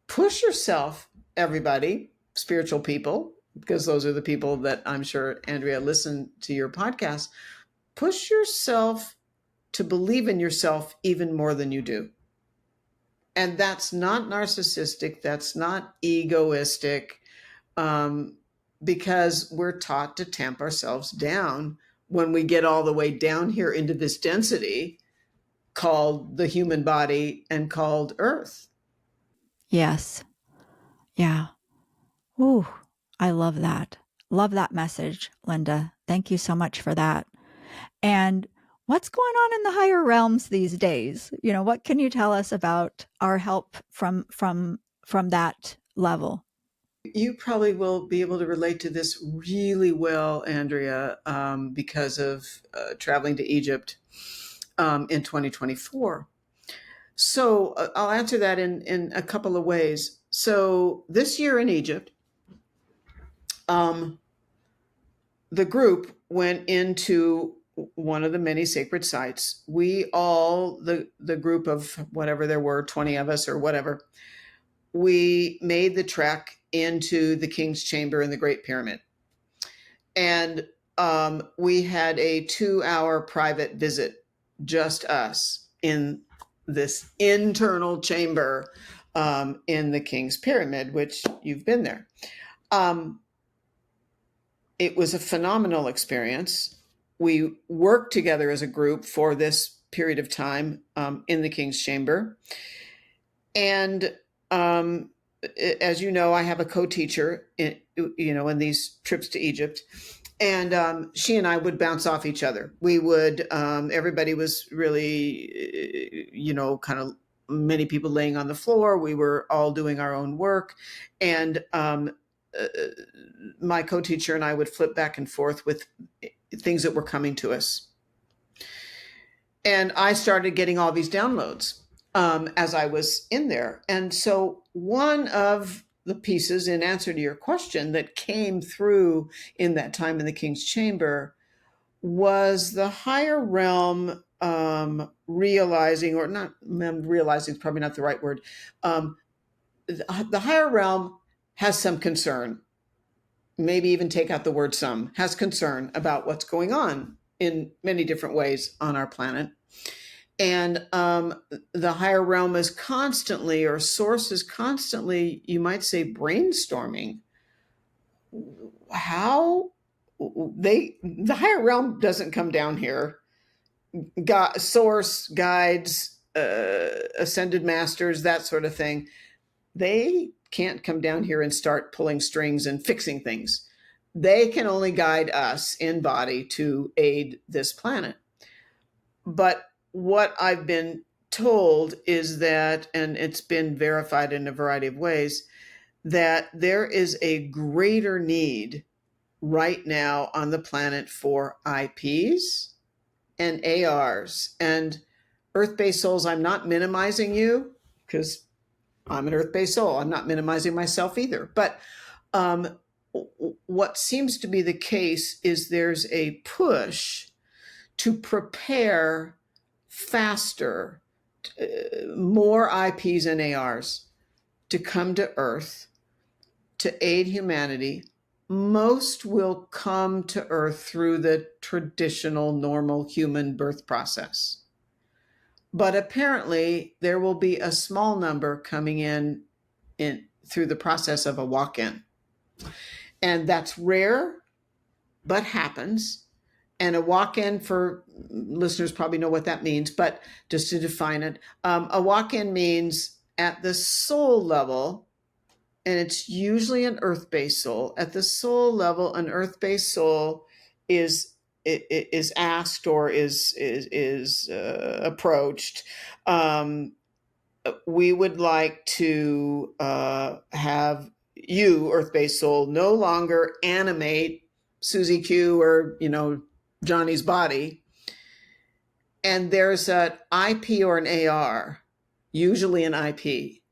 Push yourself, everybody, spiritual people, because those are the people that I'm sure, Andrea, listen to your podcast. Push yourself to believe in yourself even more than you do. And that's not narcissistic, that's not egoistic, um, because we're taught to tamp ourselves down when we get all the way down here into this density called the human body and called Earth. Yes. Yeah. Ooh, I love that. Love that message, Linda. Thank you so much for that. And what's going on in the higher realms these days? What can you tell us about our help from that level? You probably will be able to relate to this really well, Andrea, because of traveling to Egypt in 2024. So I'll answer that in a couple of ways. So this year in Egypt, um, the group went into one of the many sacred sites. We all, the group of whatever there were, 20 of us or whatever, we made the trek into the King's Chamber in the Great Pyramid. And we had a 2-hour private visit, just us, in this internal chamber in the King's Pyramid, which you've been there. It was a phenomenal experience. We worked together as a group for this period of time in the King's Chamber. And as you know, I have a co-teacher in these trips to Egypt. And she and I would bounce off each other. We would, everybody was really, kind of many people laying on the floor. We were all doing our own work. And my co-teacher and I would flip back and forth with things that were coming to us. And I started getting all these downloads as I was in there. And so one of the pieces, in answer to your question, that came through in that time in the King's Chamber was the higher realm realizing, or not realizing is probably not the right word. The higher realm has some concern, maybe even take out the word some, has concern about what's going on in many different ways on our planet. And the higher realm is constantly, or source is constantly, you might say, brainstorming how the higher realm doesn't come down here. Source, guides, ascended masters, that sort of thing. They can't come down here and start pulling strings and fixing things. They can only guide us in body to aid this planet. But what I've been told is that, and it's been verified in a variety of ways, that there is a greater need right now on the planet for IPs and ARs and earth-based souls. I'm not minimizing you because I'm an earth-based soul. I'm not minimizing myself either. But um, what seems to be the case is there's a push to prepare faster, more IPs and ARs to come to Earth to aid humanity. Most will come to Earth through the traditional, normal human birth process. But apparently, there will be a small number coming in through the process of a walk-in. And that's rare, but happens. And a walk-in, for listeners probably know what that means, but just to define it, a walk-in means at the soul level, and it's usually an earth-based soul. At the soul level, an earth-based soul is asked or is approached. We would like to have you, earth-based soul, no longer animate Susie Q or Johnny's body. And there's an IP or an AR, usually an IP,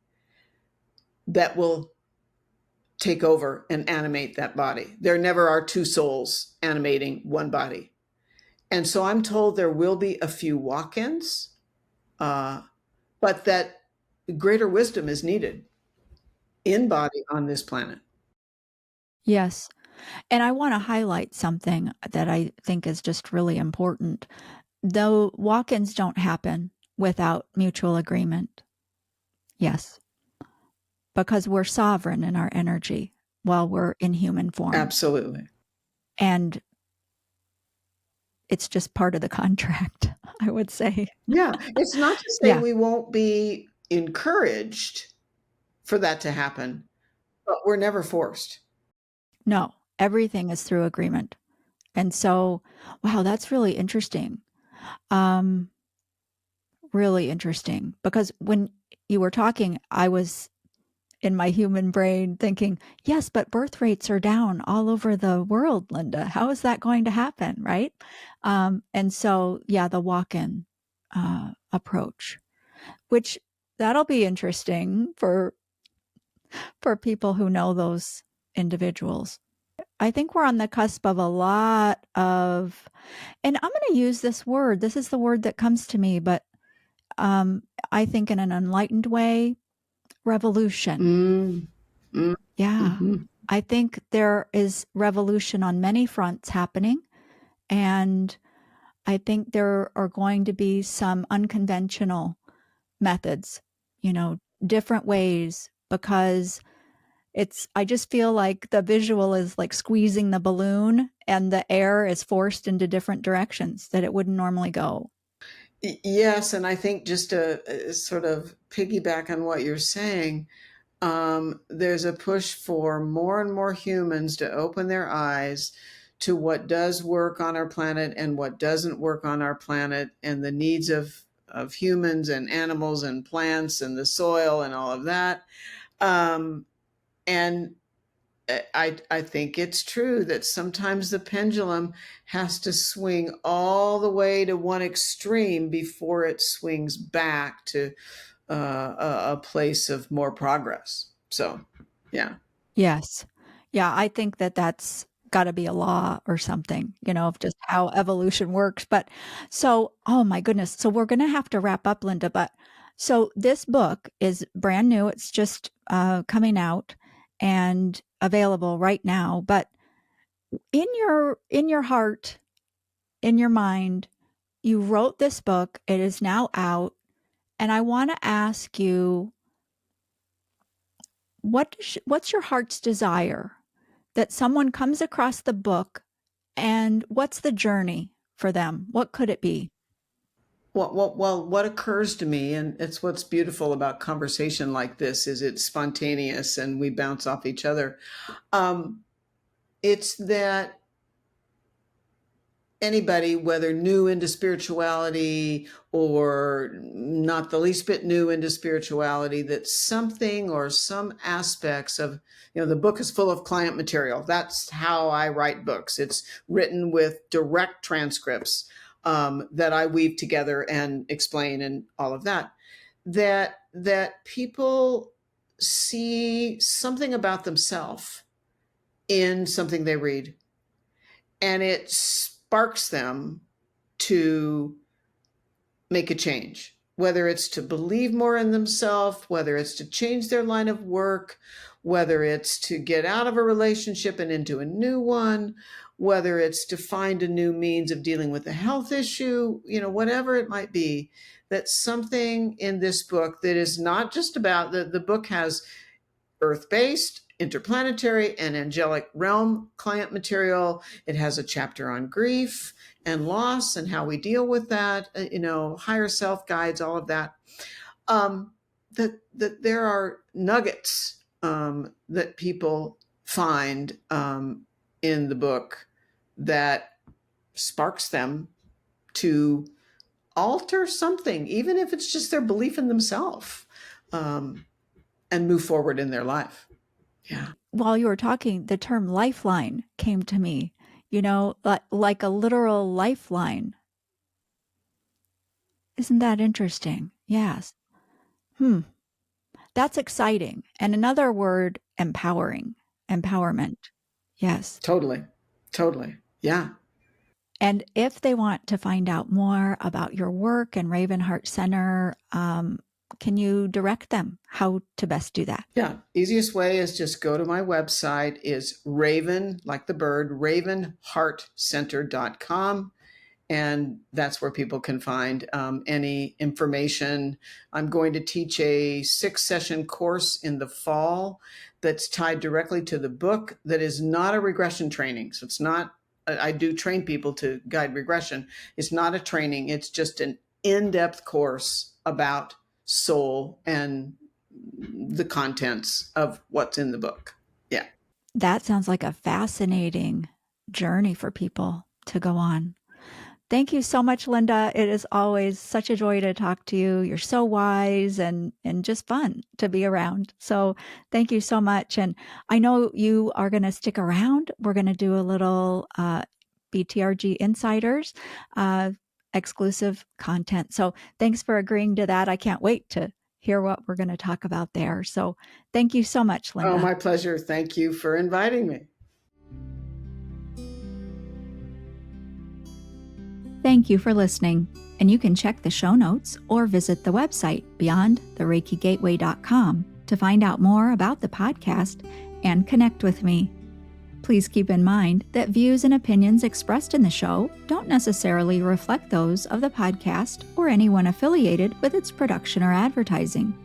that will take over and animate that body. There never are two souls animating one body. And so I'm told there will be a few walk-ins, but that greater wisdom is needed in body on this planet. Yes. And I want to highlight something that I think is just really important. Though walk-ins don't happen without mutual agreement. Yes. Because we're sovereign in our energy while we're in human form. Absolutely. And it's just part of the contract, I would say. Yeah. It's not to say we won't be encouraged for that to happen, but we're never forced. No, everything is through agreement. And so, wow, that's really interesting. Really interesting. Because when you were talking, I was in my human brain thinking, yes, but birth rates are down all over the world, Linda. How is that going to happen, right? And so, yeah, the walk-in approach, which that'll be interesting for people who know those individuals. I think we're on the cusp of a lot of, and I'm going to use this word. This is the word that comes to me, but I think in an enlightened way, revolution. Yeah. I think there is revolution on many fronts happening. And I think there are going to be some unconventional methods, different ways, because I just feel like the visual is like squeezing the balloon and the air is forced into different directions that it wouldn't normally go. Yes. And I think just to sort of piggyback on what you're saying, there's a push for more and more humans to open their eyes to what does work on our planet and what doesn't work on our planet, and the needs of humans and animals and plants and the soil and all of that. And I think it's true that sometimes the pendulum has to swing all the way to one extreme before it swings back to a place of more progress. So, yeah. Yes. Yeah, I think that that's got to be a law or something, of just how evolution works. But so, oh my goodness. So we're going to have to wrap up, Linda. But so this book is brand new. It's just coming out and available right now. But in your heart, in your mind, you wrote this book. It is now out. And I want to ask you, what's your heart's desire that someone comes across the book, and what's the journey for them? What could it be? Well, what occurs to me, and it's what's beautiful about conversation like this, is it's spontaneous and we bounce off each other. It's that anybody, whether new into spirituality or not the least bit new into spirituality, that something or some aspects of, the book is full of client material. That's how I write books. It's written with direct transcripts that I weave together and explain and all of that. That people see something about themselves in something they read, and it sparks them to make a change, whether it's to believe more in themselves, whether it's to change their line of work, whether it's to get out of a relationship and into a new one, whether it's to find a new means of dealing with a health issue, whatever it might be. That's something in this book that is not just about the book has earth-based, interplanetary, and angelic realm client material. It has a chapter on grief and loss and how we deal with that, higher self guides, all of that. That there are nuggets that people find in the book that sparks them to alter something, even if it's just their belief in themselves, and move forward in their life. Yeah. While you were talking, the term lifeline came to me, like a literal lifeline. Isn't that interesting? Yes. That's exciting. And another word, empowerment. Yes. Totally. Yeah. And if they want to find out more about your work and Raven Heart Center, can you direct them how to best do that? Yeah. Easiest way is just go to my website, is Raven, like the bird, ravenheartcenter.com. And that's where people can find any information. I'm going to teach a 6-session course in the fall that's tied directly to the book, that is not a regression training. So it's not, I do train people to guide regression. It's not a training. It's just an in-depth course about soul and the contents of what's in the book. Yeah. That sounds like a fascinating journey for people to go on. Thank you so much, Linda. It is always such a joy to talk to you. You're so wise and just fun to be around. So thank you so much. And I know you are going to stick around. We're going to do a little BTRG Insiders exclusive content. So thanks for agreeing to that. I can't wait to hear what we're going to talk about there. So thank you so much, Linda. Oh, my pleasure. Thank you for inviting me. Thank you for listening. And you can check the show notes or visit the website beyondthereikigateway.com to find out more about the podcast and connect with me. Please keep in mind that views and opinions expressed in the show don't necessarily reflect those of the podcast or anyone affiliated with its production or advertising.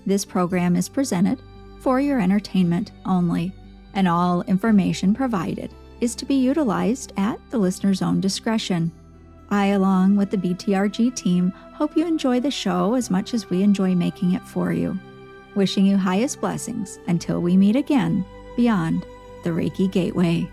This program is presented for your entertainment only, and all information provided is to be utilized at the listener's own discretion. I, along with the BTRG team, hope you enjoy the show as much as we enjoy making it for you. Wishing you highest blessings until we meet again beyond the Reiki Gateway.